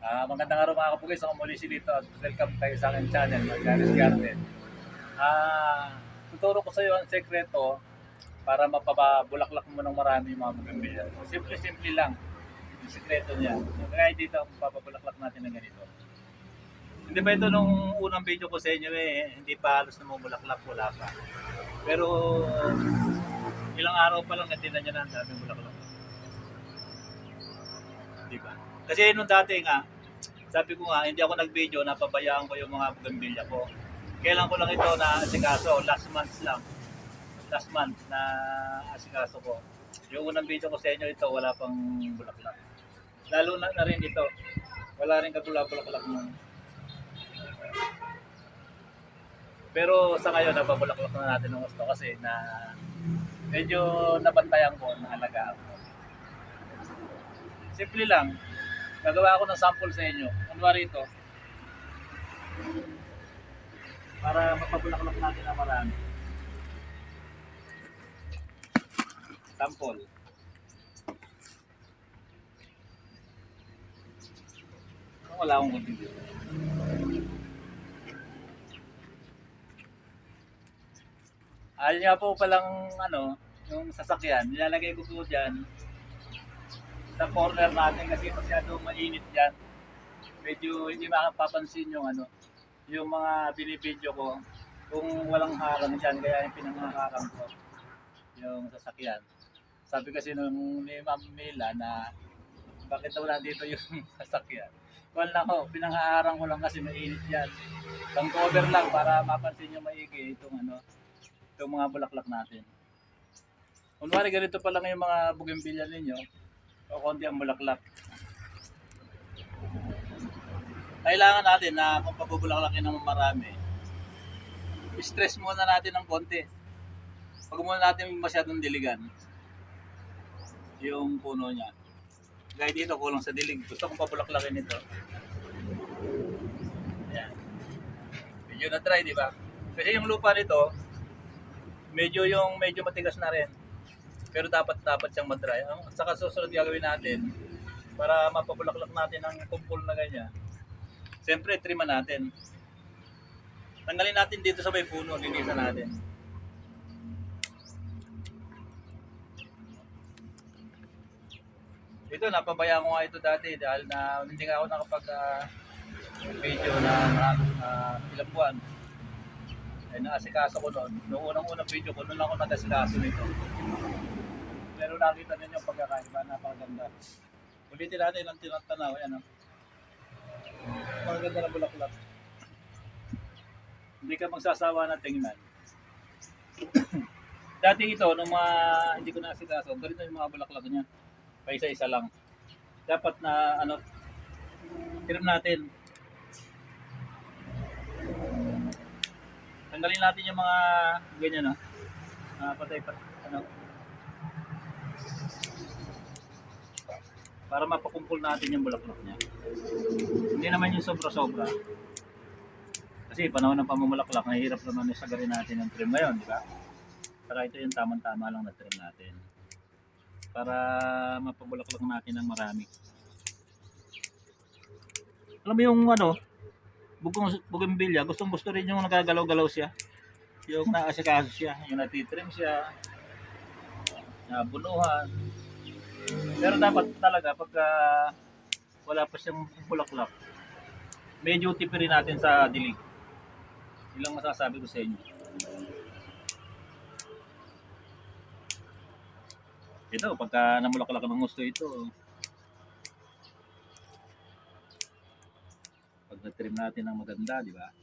Magandang araw mga kapugay, sa muli si dito at welcome kayo sa aking channel, Magalis Garden. Tuturo ko sa iyo ang sekreto para mapabulaklak mo ng marami yung mga bougainvillea. Simple-simple lang yung sekreto niya. Kaya dito ang papabulaklak natin ng ganito. Hindi ba ito nung unang video ko sa inyo hindi pa halos namumulaklak, wala pa. Pero ilang araw pa lang natin na niya na ang daming bulaklak. Di ba? Kasi nung dati nga, sabi ko nga, hindi ako nag-video, napabayaan ko yung mga bougainvillea ko. Kailan ko lang ito na asikaso, last month lang. Last month na asikaso ko. Yung unang video ko sa inyo ito, wala pang bulaklak. Lalo na rin ito, wala rin kabula-bulaklak nun. Pero sa ngayon, napabulaklak na natin ng gusto kasi na medyo nabantayan ko, naalagaan ko. Simple lang, gagawa ako ng sample sa inyo. Kunwari ito, para mapabulaklak natin na marami. Sample. Wala akong kunting dito. Ayun nga po palang yung sasakyan, nilalagay ko po dyan sa corner natin kasi masyado mainit dyan. Medyo hindi makapapansin yung mga binibidyo ko kung walang harang dyan, kaya yung pinangaharang ko yung sasakyan. Sabi kasi nung ni Ma'am Mila na bakit daw nandito yung sasakyan. Wala ko, pinangaharang ko lang kasi mainit yan. Pang cover lang para mapansin nyo maigi itong mga bulaklak natin. Kunwari ganito pa lang yung mga bougainvillea ninyo, o konti ang bulaklak. Kailangan natin na kung pabubulaklakin ng marami, stress muna natin ng konti. Huwag muna natin masyadong diligan yung puno niya. Gaya dito, kulang sa dilig. Gusto kong pabulaklakin ito. Ayan. Medyo na-try, di ba? Kasi yung lupa nito, medyo matigas na rin. Pero dapat siyang ma-dry. Ang saka susunod gagawin natin para mapabulaklak natin ang kumpul na ganyan. Siyempre, triman natin. Tanggalin natin dito sa may puno, linisan natin. Ito, napabayaan ko nga ito dati dahil na hindi nga ako nakapag video na ilang buwan. Ay naasikaso ko noon. Noong unang video ko, noon ako nag-asikaso nito. Pero nakita ninyo yung pagkakaiba, napakaganda. Ulitin natin ang tinatanaw. Ayan, maganda na bulaklak. Hindi ka magsasawa na tingnan. Dati ito, nung hindi ko naasikaso, ganito yung mga bulaklak niya. Paisa-isa lang. Dapat na trim natin. Tanggalin natin yung mga ganyan, patay para mapakumpul natin yung bulaklak niya. Hindi naman yung sobra-sobra. Kasi panahon ng pamumulaklak, nahihirap naman yung sagarin natin yung trim ngayon, di ba? Saka ito yung tamang-tama lang na trim natin. Para mapabulaklak natin ng marami. Alam mo yung bougainvillea, gustong-gusto rin yung nagagalaw-galaw siya. Yung naasikaso siya, yung natitrim siya, nabunuhan. Pero dapat talaga pagka wala pa siyang bulaklak, medyo tipirin natin sa dilig. Yun lang masasabi ko sa inyo. Ito, pagka namulaklak ng gusto ito, pag na-trim natin ng maganda, di ba?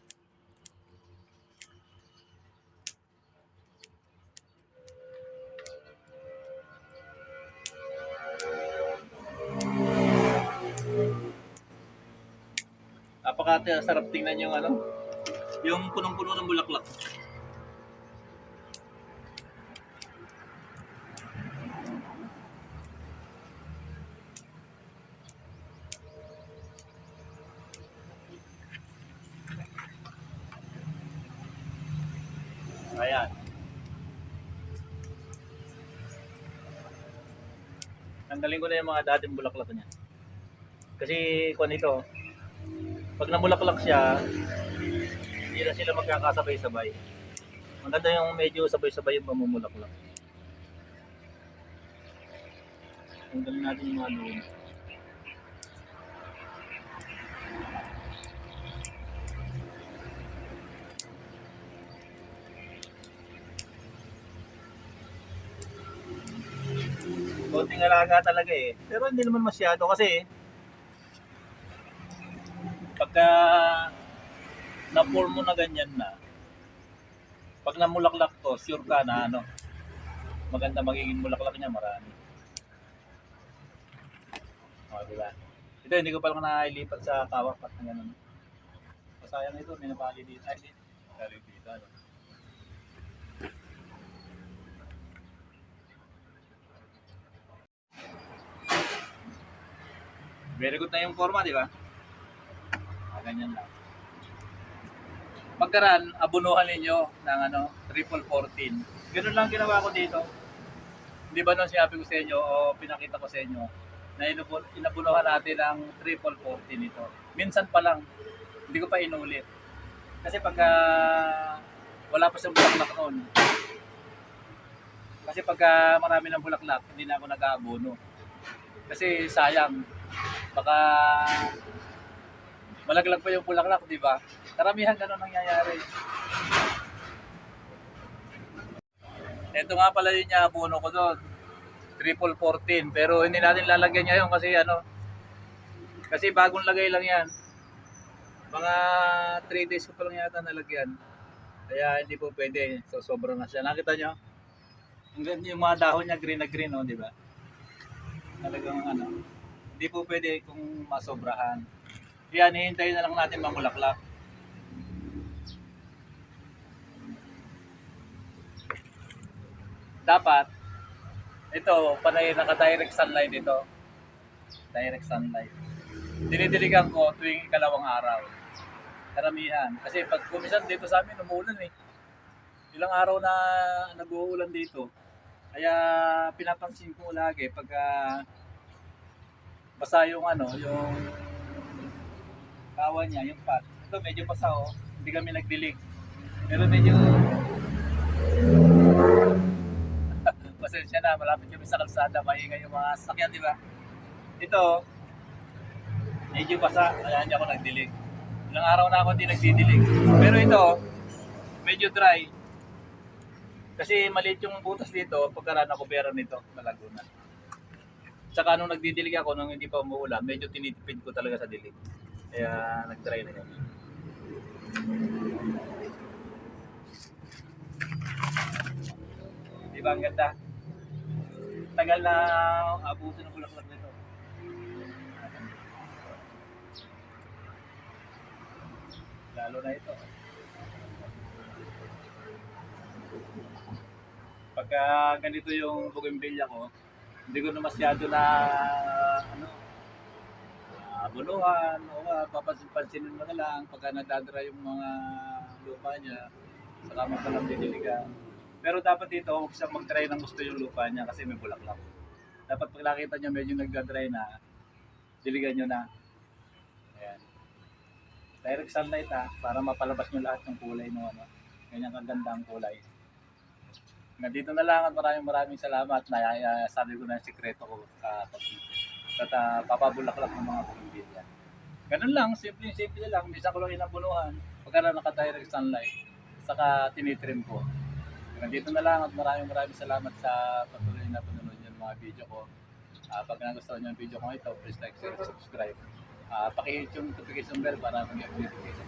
Napaka-sarap tingnan yung punong-puno ng bulaklak. Ayan. Tanggalin ko na yung mga dating bulaklak niya. Kasi kung ito, pag namulaklak siya, hindi na sila magkakasabay-sabay. Maganda yung medyo sabay-sabay yung pamumulaklak. Tanggalin natin yung mga lumi. Konting alaga talaga eh. Pero hindi naman masyado kasi pagka na-pour mo na ganyan na, pag namulaklak to, sure ka na ano, maganda magiging mulaklak niya, marami. O, diba? Ito, hindi ko pa lang nailipat sa kawapat na gano'n. Sayang ito, may napali dito. Ay, dito. Sorry, dito. Ano? Very good na yung forma, di ba? Ganyan lang. Pagkaraan, abunuhan ninyo ng ano, triple 14. Ganun lang ginawa ko dito. Di ba nung sinabi ko sa inyo o pinakita ko sa inyo na inabunuhan natin ang triple 14 ito. Minsan pa lang, hindi ko pa inulit. Kasi pagka wala pa siyang bulaklak noon. Kasi pagka marami ng bulaklak, hindi na ako nag-aabono. Kasi sayang, baka malaglag pa yung bulaklak, di ba? Karamihan ganun nangyayari. Ito nga pala yung abono ko doon. Triple 14. Pero hindi natin lalagyan ngayon kasi ano, kasi bagong lagay lang yan. Mga 3 days ko pa lang yata nalagyan. Kaya hindi po pwede. So sobrang na siya. Nakita nyo? Ang ganda yung mga dahon niya green na green, oh, di ba? Talagang ano, hindi po pwede kung masobrahan. Yan, hihintayin na lang natin mamulaklak. Dapat, ito, panay naka-direct sunlight ito. Direct sunlight. Dinidiligan ko tuwing ikalawang araw. Karamihan. Kasi pag kumisan dito sa amin, umuulan eh. Ilang araw na nag-uulan dito. Kaya pinapansin ko lagi pag basa yung ano, yung kawan niya, yung pot. Ito medyo basa oh. Hindi kami nagdilig. Pero medyo pasensya na, malapit kami sa kalsada, maingay yung mga sasakyan, di ba? Ito, medyo basa, kaya hindi ako nagdilig. Ilang araw na ako hindi nagdidilig. Pero ito, medyo dry. Kasi maliit yung butas dito, pagkaraan ako pera nito, malago na. Tsaka nung nagdidilig ako, nung hindi pa umuulan, medyo tinitipid ko talaga sa dilig. Kaya nag-dry na yun. Di ba ang ganda? Tagal na abuso ng bulaklak nito. Lalo na ito. Pagka ganito yung bougainvillea ko, hindi ko na masyado na ano, abunuhan o papansin-pansinin mo na lang pagka nadadra yung mga lupa niya, saka mo palang didiligan. Pero dapat dito, huwag siyang mag-try ng gusto yung lupa niya kasi may bulaklak. Dapat pag nakita niya medyo nagda-dry na, diligan nyo na. Ayan. Direct sunlight para mapalabas nyo lahat ng kulay ng ano. Ganyan kaganda ang kulay. Nandito na lang at maraming salamat na sabi ko na yung sikreto ko at papabulaklak ng mga bougainvillea. Ganun lang, simple lang. Bisa ko lang inabunuhan pagka naka-direct sunlight. Saka tinitrim ko. Nandito na lang at maraming salamat sa patuloy na panonood ng mga video ko. Pag nagustuhan niyo yung video ko ito, please like, share, subscribe. Paki-hit yung notification bell para mag-update kayo